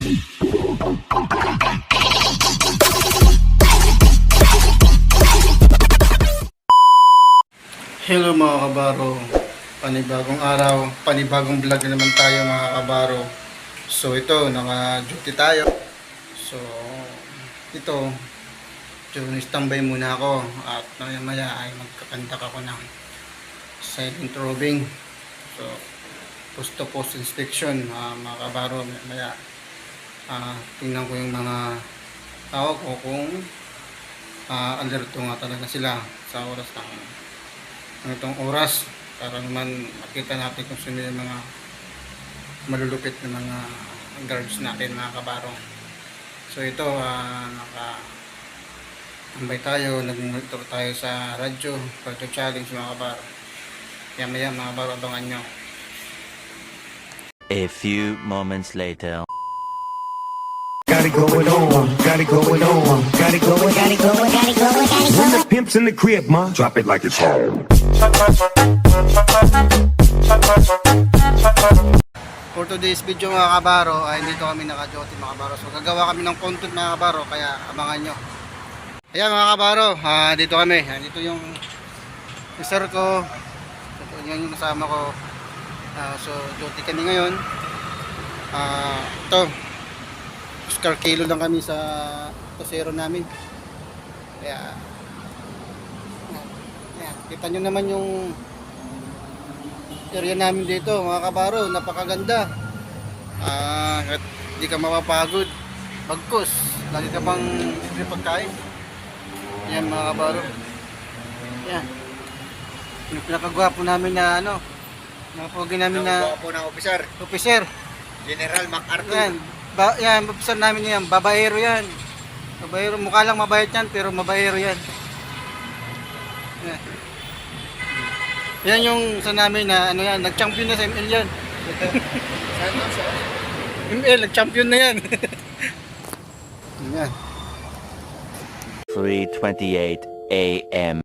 Hello mga kabaro, panibagong araw, panibagong vlog na naman tayo mga kabaro. So ito, naka-duty tayo. So ito, standby muna ako at maya ay magkakandak ako ng silent robing. So post to post inspection mga kabaro, maya tingnan ko yung mga tao ko kung alerto nga talaga sila sa oras ng itong oras para naman makita natin kung sino yung mga malulupit na mga guards natin mga kabaro. So ito naka-ambay tayo, nag-monitor tayo sa radyo for the challenge mga kabaro. Kaya maya mga kabaro, abangan nyo. A few moments later. Got it going on, got it going on, got it going, got it going, got it going, got it going. When the pimp's in the crib, ma, drop it like it's home. For today's video mga kabaro ay dito kami naka-duty mga kabaro. So gagawa kami ng content mga kabaro, kaya abangan nyo. Ayan mga kabaro, dito kami. Dito yung officer ko. Ito yung kasama ko. So duty kami ngayon. Ito Oscar kilo lang kami sa tosero namin. Kaya kita nyo naman yung area namin dito mga kabaro, napakaganda. Hindi ka mapapagod bagkus, lagi ka pang libre pagkain. Yan mga kabaro, yan yung pinakagwapo namin na nakapogi namin na gwapo ng officer, General MacArthur. Yan officer namin yan, babaero yan. Babaero, mukha lang mabayat yan pero mabaero yan. Yan yung sa namin na yan, nag-champion na sa ML yan. ML, nag-champion na yan. Yan. 3:28 a.m.